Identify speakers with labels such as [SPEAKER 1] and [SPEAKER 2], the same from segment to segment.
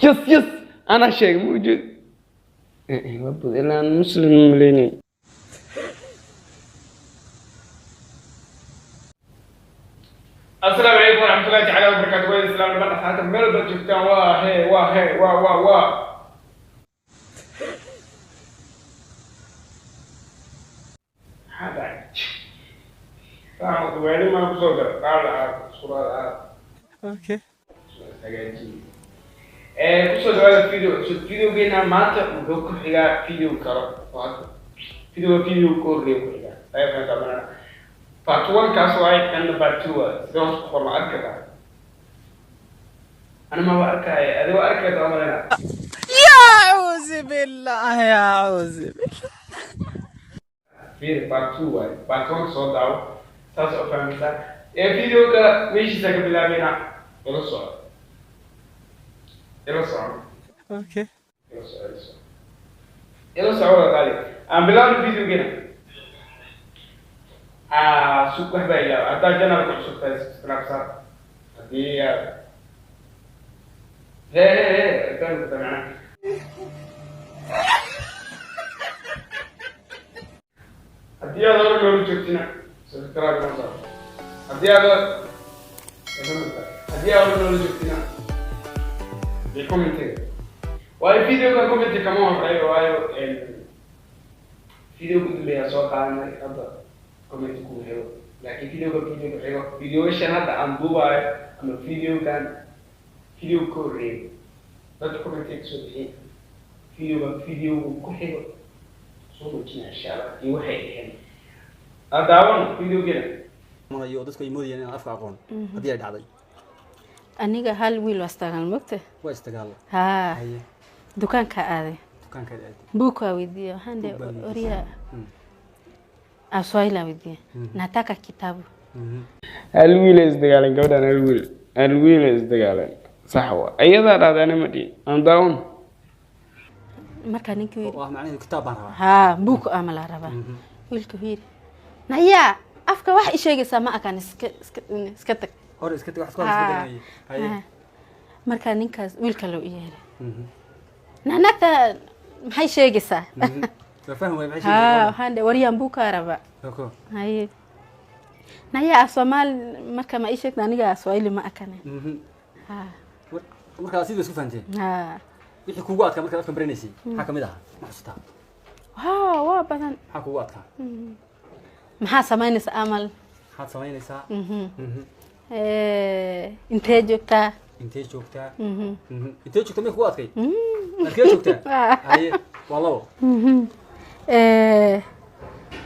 [SPEAKER 1] يس أنا شيء موجود وابد إلا أن مسلم مليني السلام عليكم ورحمة الله تعالى وبركاته. وين السلام عليكم حتى ملبل جبتان واه هذا تعال وين ما بصدق تعال صورة
[SPEAKER 2] اوكي
[SPEAKER 1] kusoo dhawaada videogeena maanta wuxuu ku xigaa video kale video ku horeeya ku xigaa ayaan qabanana part 1 kaas oo ay kan part 2 sidoo ku qorno arkada ana ma arkay adoo arkada amalana
[SPEAKER 2] يا أعوذ بالله يا أعوذ بالله
[SPEAKER 1] في part 2 part 1 soo daaw taas oo fahmaysa video ka meeshiisa ka bilaabina wala soo يلا صعب.
[SPEAKER 2] اوكي.
[SPEAKER 1] يلا صعب غالي. أنا بلعب الفيديو كده. سوق هبايا. أنت جانا بكم سوق تايس كنافسات. هدي هي كان بتمنع. هدي هذا لون شفتنا. سكراب كنافسات. هدي هذا لون شفتنا. بالكومنتات والفيديو كان كومنت كمان ايوه الفيديو كنت بيها سواء كان هذا كومنت كله لكن فيديو عشان هذا عن دبي اما فيديو كوري بس كومنت سوي فيديو كله صوت كنا شارع يوحي يعني هذا فيديو كده
[SPEAKER 3] ما يو dadku ay moodayeen afka aqoon hadii ay dhacday
[SPEAKER 4] aniga hal wiil wastagan mogte
[SPEAKER 3] waa istagaal
[SPEAKER 4] ha dukaanka aaday buuka weydiyo hande oriya aswayla weydiyo nataka kitabu
[SPEAKER 1] hal wiil isdagaalan gabadhan hal wiil isdagaalan sax waa ayada dhaadana madi aan daawon
[SPEAKER 4] marka ninkii
[SPEAKER 3] waa macnaheedu kitaab baan rabaa
[SPEAKER 4] ha buuka amala raba wiilka wiil naya afka wax isheegaysa ma akan iska tag
[SPEAKER 3] hor iska tag wax ku hadlayay haye
[SPEAKER 4] marka ninkaas wiilka loo yeeray nanata maxay sheegaysaa
[SPEAKER 3] fahmo way maxay sheegaysaa
[SPEAKER 4] hande wariyaan buuka raba haye naya Soomaal marka ma isheegna aniga Soomaali ma akane
[SPEAKER 3] marka sidoo isku fahanteen wixii kugu adka marka afka baranaysi waxa kamid ah ma xustaa
[SPEAKER 4] waa badan
[SPEAKER 3] waxa kugu adka
[SPEAKER 4] maxaa samaynaysaa amal
[SPEAKER 3] maxaad samaynaysaa
[SPEAKER 4] intee joogtaa
[SPEAKER 3] intee joogtaa ma kugu adkay markee joogtaa haye waa labo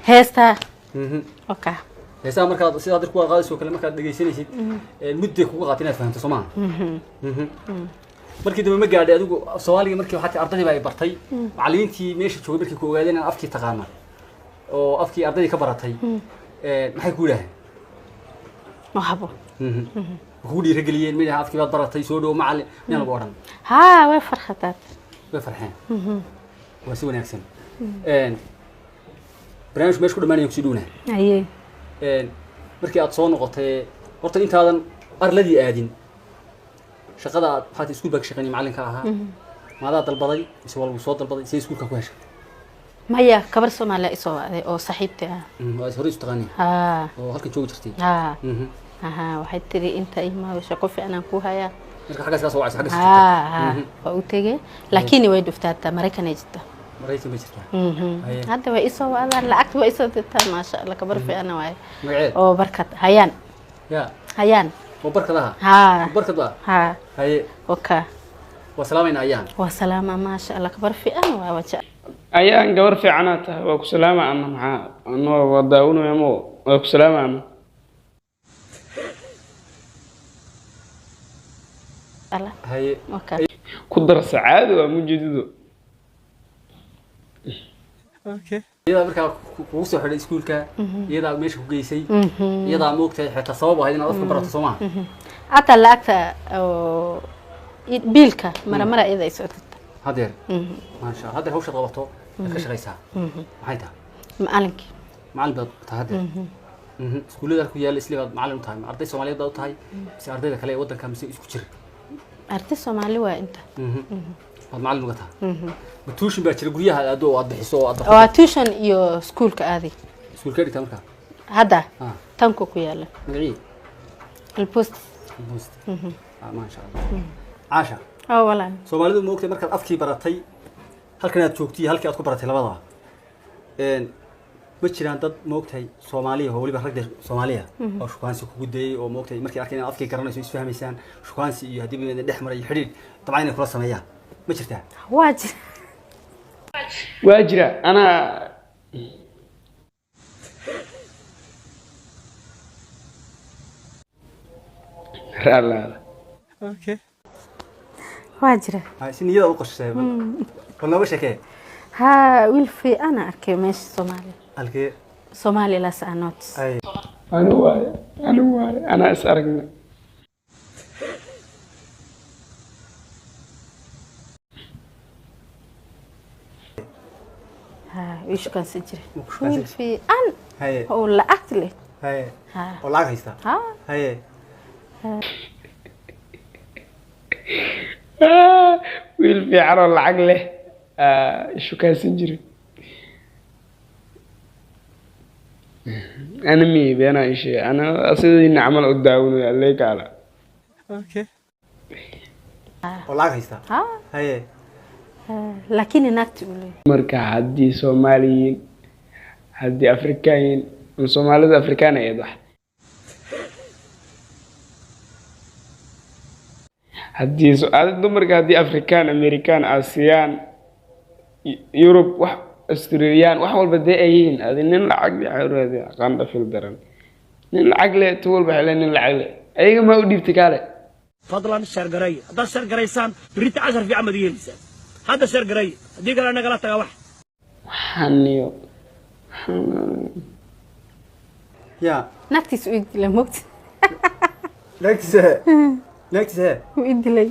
[SPEAKER 4] heestaa okay
[SPEAKER 3] heesaa markaad sida aad ku qaadayso kale markaad dhageysanaysid muddo kugu qaatay inaad fahanto Soomaa markii dambe ma gaadhay adigu Soomaaliga markii waxa ardayda ay bartay macallimiintii meesha joogay markii ku ogaadeen in afkii taqaana oo afkii ardayda ka baratay maxay ku yiraahdeen
[SPEAKER 4] mahabo
[SPEAKER 3] ku dhiirigeliyeen mid afkii baad baratay soo dhow macallin meel ugu oran
[SPEAKER 4] way farxataad
[SPEAKER 3] way farxeen waa si wanaagsan barnaamij meesha ku dhamaanay ku siduna
[SPEAKER 4] aye
[SPEAKER 3] markii aad soo noqotay horta intaadan arladii aadin shaqada aad waxaad isku bag shaqeynay macallinka ahaa maada dalbaday mise walba soo dalbaday si iskuulka ku heshay
[SPEAKER 4] maya kabar Soomaali isoo waaday oo saaxiibtay
[SPEAKER 3] waa hore istaqaani oo halka joogi jirtay
[SPEAKER 4] waxay tiri inta imaa shaqo fiican ku haya
[SPEAKER 3] marka xagaas ka soo wacay xagaas
[SPEAKER 4] waa u tagay laakiin way dhuftaata Mareykan ay jirtaa
[SPEAKER 3] Mareykan bay jirtaa
[SPEAKER 4] hadda way isoo waadaan lacagta way isoo dirtaa ma sha Allah kabar fiican waay oo barkad hayaan oo barkadaha barkada haye okay
[SPEAKER 3] wa salaamayna ayaan
[SPEAKER 4] wa salaama ma sha Allah kabar fiican waa waja
[SPEAKER 1] ayaan gabar fiicana tahay waa ku salaama anna maxaa anoo wadaawno yamo waa ku salaama anna
[SPEAKER 4] Allah
[SPEAKER 3] haye
[SPEAKER 4] okay
[SPEAKER 1] ku dar saacad waa mujidido
[SPEAKER 2] اوكي
[SPEAKER 3] iyada marka ku soo xidhay iskuulka iyada meesha ku geysay iyada moogtay xitaa sabab ahayd inaad afka barato Soomaa
[SPEAKER 4] ata laagta oo biilka mara iyada ay socotay
[SPEAKER 3] hadeer ma sha Allah hadeer hawsha qabato ka shaqeysaa maxay tahay
[SPEAKER 4] macallinki
[SPEAKER 3] macallin baad tahay hadeer iskuulada ku yaal isla macallin tahay arday Soomaaliyeed baad tahay si ardayda kale waddanka mise isku jir
[SPEAKER 4] أرتي سومالي وأنت
[SPEAKER 3] هذا معلم وقتها بتوشن باتشر قريها أدو أضح سو أضح
[SPEAKER 4] واتوشن يو سكول كأذي
[SPEAKER 3] سكول كذي تمرك
[SPEAKER 4] هذا تنكو كياله
[SPEAKER 3] مدري
[SPEAKER 4] البوست
[SPEAKER 3] ما شاء الله عاشا
[SPEAKER 4] والله
[SPEAKER 3] سومالي موقت مركز أفكي براتي هل كانت شوكتي هل كأتكو براتي لبضها إن بتشيران ضد موقتها سومالية هو اللي بحرق سومالية أو شوكانسي كودي أو موقتها مركز أكيد أفكي كرنا شو يسفهم إنسان شوكانسي يهدي من الأحمر يحرير طبعا يكون سمية ما شفتها
[SPEAKER 1] واجرة أنا لا
[SPEAKER 2] اوكي
[SPEAKER 4] واجرة
[SPEAKER 3] هاي سنية يدا وقش سيب ولا وش كه
[SPEAKER 4] ها ويلفي أنا أركي ماشي صومالي
[SPEAKER 3] الكي
[SPEAKER 4] صومالي لا سأنوت
[SPEAKER 3] أي
[SPEAKER 1] أنا أسألك
[SPEAKER 4] ويش كان سجري ويلفي أن
[SPEAKER 3] هاي
[SPEAKER 4] ولا أكتلي
[SPEAKER 3] هاي ولا هيستا هاي
[SPEAKER 1] ويل في عرض العقله شو كان سنجري أنا مي بينا إشي أنا أصير إني عمل قدامي عليك على
[SPEAKER 2] اوكي
[SPEAKER 3] ولا هيستا هاي
[SPEAKER 4] لكن نكتب
[SPEAKER 1] مركا حدي سوماليين حدي أفريقيين من سومالي أفريقيان يضح haddii su'aal dumarka haddii Afrikaan American Asian Europe wax Australian wax walba deeyin adin nin lacag yahay qanda fil daran nin lacag leh tool baa leen nin lacag leh ayaga ma u dhibti kale
[SPEAKER 5] fadlan shar garay hada shar garaysan بريت 10 في عمد يلسان هذا شر garay hadii kale anaga la taga wax
[SPEAKER 1] waxaniyo
[SPEAKER 3] يا
[SPEAKER 4] نكتس ويدلي موت
[SPEAKER 3] نكسة
[SPEAKER 4] ويدلي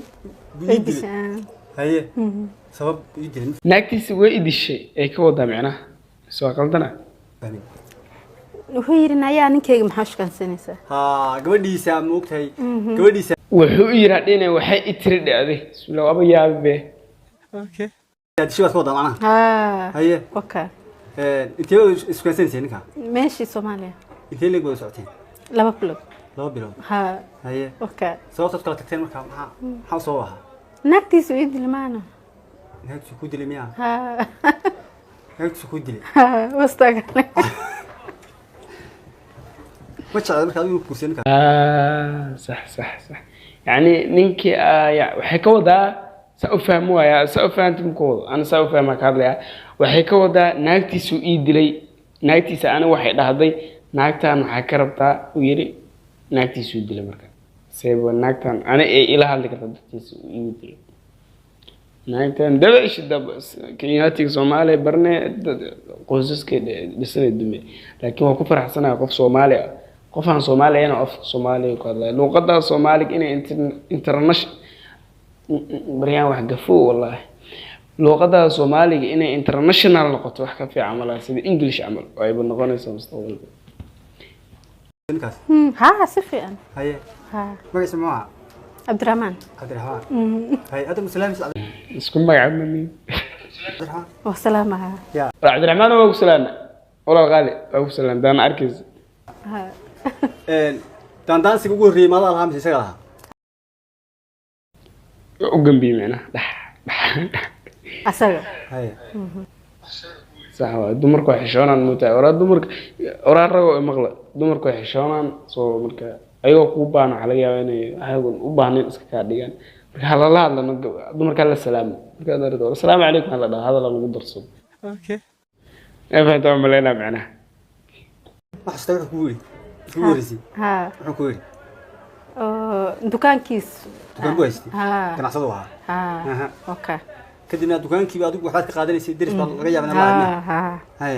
[SPEAKER 3] هاي سبب يدلي
[SPEAKER 1] naagtiisa way idishay ay ka wada macna soo qaldana
[SPEAKER 4] wuxuu yiri nayaa ninkeyga maxaa shaqansanaysaa
[SPEAKER 3] gabadhiisa moogtay gabadhiisa
[SPEAKER 1] wuxuu yiraahday waxay itiri dhacday isla aba yaabe
[SPEAKER 2] اوكي
[SPEAKER 3] شو اسمه ضمانه هاي
[SPEAKER 4] اوكي
[SPEAKER 3] انت ايش كان سنتين كا
[SPEAKER 4] ماشي سوماليا
[SPEAKER 3] انت اللي قول ساعتين
[SPEAKER 4] لما بلوغ
[SPEAKER 3] ها هاي
[SPEAKER 4] اوكي
[SPEAKER 3] صوتك كلا تكتين مركا maxaa soo waha
[SPEAKER 4] nagtiis way dil maana
[SPEAKER 3] nagtiis ku dilay miya
[SPEAKER 4] ha
[SPEAKER 3] nagtiis ku dilay
[SPEAKER 4] wastaga
[SPEAKER 3] ma jecel marka adigu ku seen ka
[SPEAKER 1] صح يعني ninkii waxay ka wadaa sa u fahmo waaya sa u fahantum ko ana sa u fahma ka hadlaya waxay ka wadaa naagtiisu ii dilay naagtiisa ana waxay dhahday naagtan waxa ka rabtaa u yiri naagtiisu dilay marka سيبوا ناكتان أنا إلى هذا كتبتيس يودي ناكتان ده إيش ده بس كيناتيك سومالي برنة قصص كده لسه الدنيا لكن هو كفر حسنا قف سومالي قف عن سومالي أنا قف سومالي وكذا لو قدر سومالي إنه إنترناش بريان واحد قفو والله لو قدر سومالي إنه إنترناشنال لقطة واحد في عمله سيد إنجليش عمل ويبون نقول سمستوى
[SPEAKER 4] ها صفي أنا
[SPEAKER 3] هاي
[SPEAKER 4] ها
[SPEAKER 3] ما اسمه
[SPEAKER 4] عبد الرحمن
[SPEAKER 3] هاي هذا مسلم
[SPEAKER 1] اسكن ما يعمل
[SPEAKER 3] عبد الرحمن
[SPEAKER 4] وسلامها
[SPEAKER 3] يا
[SPEAKER 1] عبد الرحمن هو سلام ولا غالي هو سلام ده انا اركز
[SPEAKER 4] ها
[SPEAKER 3] دان سيغو ري ما لها مس سغلها
[SPEAKER 1] وجنبي معنا
[SPEAKER 4] اسغ
[SPEAKER 3] هاي
[SPEAKER 1] صح دمرك xishoonaan muutaa ora dumarka ora rago maqla dumarku xishoonaan soo marka ayuu ku baan waxa laga yaabaa inay ayagu u baahneen iska ka dhigaan marka halala hadlano dumarka la salaam marka darado assalaamu alaykum hada hadal lagu darsado
[SPEAKER 2] اوكي
[SPEAKER 1] afayto malena macna
[SPEAKER 3] wax istaag ku weerisi
[SPEAKER 4] ها
[SPEAKER 3] wuxuu ku weeri
[SPEAKER 4] dukaankiis
[SPEAKER 3] dukaan boysti
[SPEAKER 4] ها
[SPEAKER 3] ganacsado waha
[SPEAKER 4] ها اوكي
[SPEAKER 3] kadibna dukaankii adigu waxaad ka qaadanaysay deris baa laga yaabaa in
[SPEAKER 4] ها
[SPEAKER 3] هاي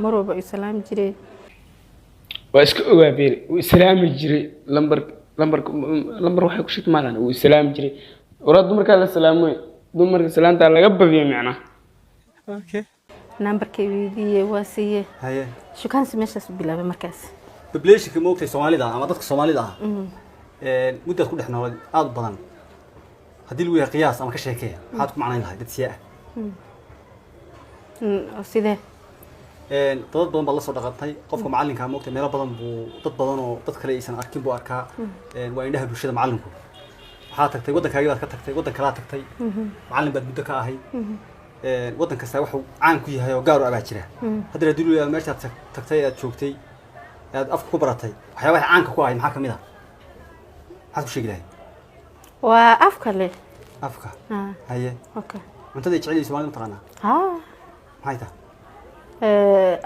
[SPEAKER 4] marwaba islaam jiray
[SPEAKER 1] waa iska ogaabeen uu islaami jiray lambar waxay ku shitmaan uu islaami jiray ora dumarka la salaamay dumarka salaanta laga badiyo macna
[SPEAKER 2] اوكي
[SPEAKER 4] nambarkay weydiiyay waa siiyay
[SPEAKER 3] هاي
[SPEAKER 4] shukaansi meeshaas u bilaabay markaas
[SPEAKER 3] population-ka moogtay Soomaalida ama dadka Soomaalida ah muddo ku dhex noolay aad badan هدي الويا قياس أما كشيكية حاتكم معنا لها دت سياء
[SPEAKER 4] سيده
[SPEAKER 3] dad badan baa la soo dhaqantay qofka macallinka ma ogtay meelo badan buu dad badan oo dad kale aysan arkin buu arkaa waa indhaha bulshada macallinku waxaa tagtay waddankaaga baad ka tagtay waddan kala tagtay macallin baad muddo ka ahay waddan kasta wuxuu caan ku yahay oo gaar u abaa jira haddana haddii lu meeshaad tagtay aad joogtay aad afka ku baratay waxyaabaha caanka ku ahay maxaa ka mid ah maxaad ku sheegi lahayd
[SPEAKER 4] waa afka leh
[SPEAKER 3] afka haye
[SPEAKER 4] okay
[SPEAKER 3] cuntada ay jecel yihiin Soomaalida mataqaanaa maxay tahay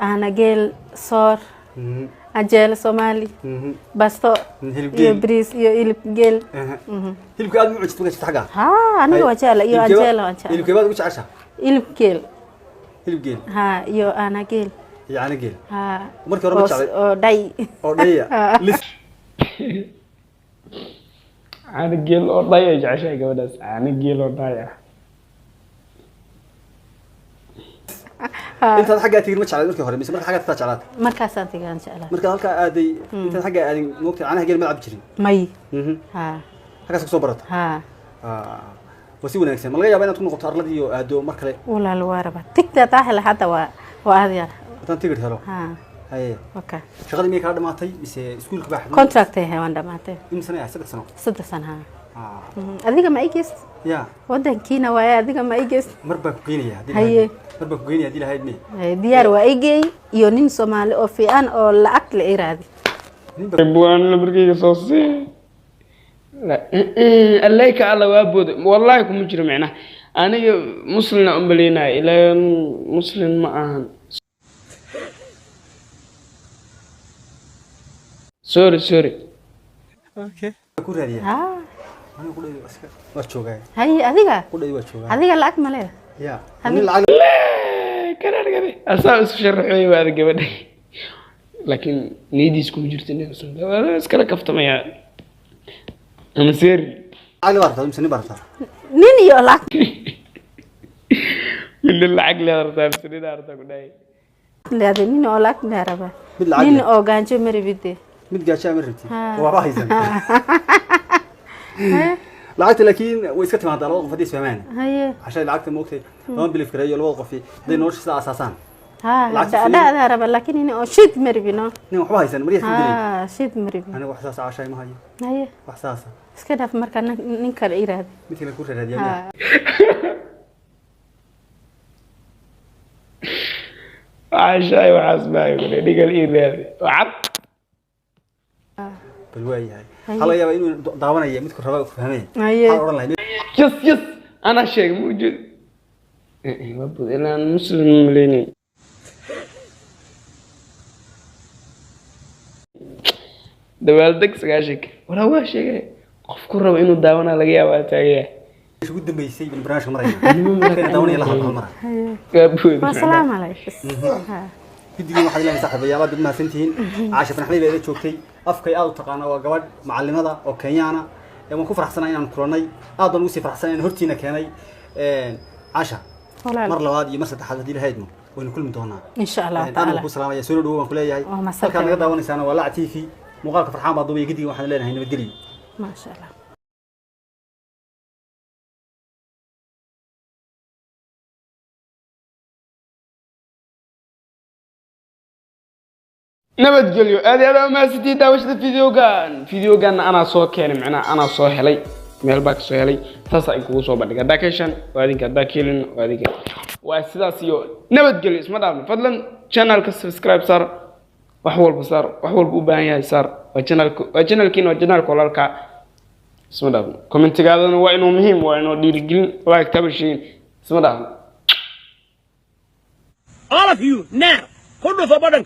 [SPEAKER 4] أنا جيل صار أجيل صومالي بستو يو بريس يو إلب جيل
[SPEAKER 3] إلب كاد مو عشت وجهت حاجة
[SPEAKER 4] أنا يو أجيل يو أجيل وأجيل
[SPEAKER 3] إلب كاد وش عشة
[SPEAKER 4] إلب جيل
[SPEAKER 3] إلب جيل
[SPEAKER 4] يو أنا جيل
[SPEAKER 3] يعني جيل
[SPEAKER 4] مرك ربع شعر داي
[SPEAKER 3] لس
[SPEAKER 1] أنا جيل أو داي عشان كده أنا جيل أو داي
[SPEAKER 3] أنت حاجة تيجي مش على مركز هرمي مركز حاجة تطلع على
[SPEAKER 4] مركز أنت كان شغلة
[SPEAKER 3] مركز هالك هذه أنت حاجة يعني وقت عنها جيل ملعب بشري
[SPEAKER 4] مي
[SPEAKER 3] حاجة صبرت وسيونا نكسر ملقى بينا تكون قطار لدي أدو مركز
[SPEAKER 4] ولا الواربة تكتة تاهل حتى وهذه
[SPEAKER 3] أنت تقدر هلا هاي
[SPEAKER 4] أوكي
[SPEAKER 3] شغلي ميك هذا ما تي بس سكول كباح
[SPEAKER 4] كونتراكت هي واندا ما تي
[SPEAKER 3] من سنة 6 سنوات
[SPEAKER 4] 6 سنوات أديك ما إيجست
[SPEAKER 3] يا
[SPEAKER 4] ودن كينا ويا أديك ما إيجست
[SPEAKER 3] مربى كوينيا
[SPEAKER 4] هي
[SPEAKER 3] مربى كوينيا دي لهاي دني
[SPEAKER 4] ديار وإيجي يونين سومالي أو في أن أو الأكل إيرادي
[SPEAKER 1] بوان لبركي صوصي لا عليك على وابود والله يكون مجرم معنا أنا مسلم أمبلينا إلى مسلم معهن سوري
[SPEAKER 3] اوكي كوريا انا كودي اسكا واشوغاي
[SPEAKER 4] هي اديغا
[SPEAKER 3] كودي واشوغاي
[SPEAKER 4] اديغا لاك ماليه
[SPEAKER 3] يا انا العقل
[SPEAKER 1] كرر اساس شرحي وهذا قبل لكن نيديس كم جرتني اسكلا كفتميا انا سير
[SPEAKER 3] عقل ورطه مسني برطه
[SPEAKER 4] نين يو لاك
[SPEAKER 1] من العقل ورطه مسني دارته كداي
[SPEAKER 4] لا نين يو لاك داربا نين او غانجو مريبيدي
[SPEAKER 3] مد قاشا مرتي وراهيزن لعقت لكن ويسكت مع دلوق فديس فهمان
[SPEAKER 4] هي
[SPEAKER 3] عشان لعقت موقتي ما بالفكريه الوضع في دي نورش اساسا
[SPEAKER 4] لا رب لكن اني شد مربينا
[SPEAKER 3] ني وحبا هيسن مريت مدري
[SPEAKER 4] شد مربي
[SPEAKER 3] انا وحساس عشاي ما هي
[SPEAKER 4] هي
[SPEAKER 3] وحساسه
[SPEAKER 4] اسكدا في مركا نينكا ايراد
[SPEAKER 3] مثل كل راديا
[SPEAKER 1] عشاي وحسبا يقول ديق الايراد وعب
[SPEAKER 3] بالواي هاي هلا يا انه داونيه مid ku raba fahmeen
[SPEAKER 4] هل
[SPEAKER 3] oran lahayd
[SPEAKER 1] يس انا شيء موجود مبود انا مسلم مليني dabaaldeg sagaashik wala waa sheegay qof ku rabo inuu daawana laga yaabaa taagaya
[SPEAKER 3] ايش قد ميسي بالبرنامج مرينا داونيه لها المره
[SPEAKER 4] السلام عليكم
[SPEAKER 3] فيديو waxaa ilaahay saaxiibayaal dib ma santiin caasha fanaxday bay joogtay afkay aad u taqaan waa gabadh macallimada oo Kenyaana ee waan ku faraxsanahay inaan kulanay aad baan ugu sii faraxsanahay in hortiina keenay caasha mar labaad iyo mar saddexaad hadii lahaydmo waynu kulmi doonaa
[SPEAKER 4] insha Allah taala
[SPEAKER 3] ku salaamaya soo dhaw waan ku leeyahay halka naga daawanaysana waa Laac TV muuqaalka farxaan baad duubay gidiga waxaan leenahay nabadgelyo
[SPEAKER 4] ma sha Allah
[SPEAKER 1] nabadgelyo aad iyo aad ma sidii daawashada fiidiyogan ana soo keenay macna ana soo helay meel baa ka soo helay taas ay kugu soo bandhigay daakashan waa idinka daakilin waa idinka waa sidaas iyo nabadgelyo isma dhaafno fadlan channelka subscribe sar wax walba u baahan yahay sar waa channelkiina waa channelka walaalka isma dhaafno commentigaadana waa inuu muhiim waa inuu dhiirigelin like tabashiin isma dhaafno
[SPEAKER 5] all of you now hold for button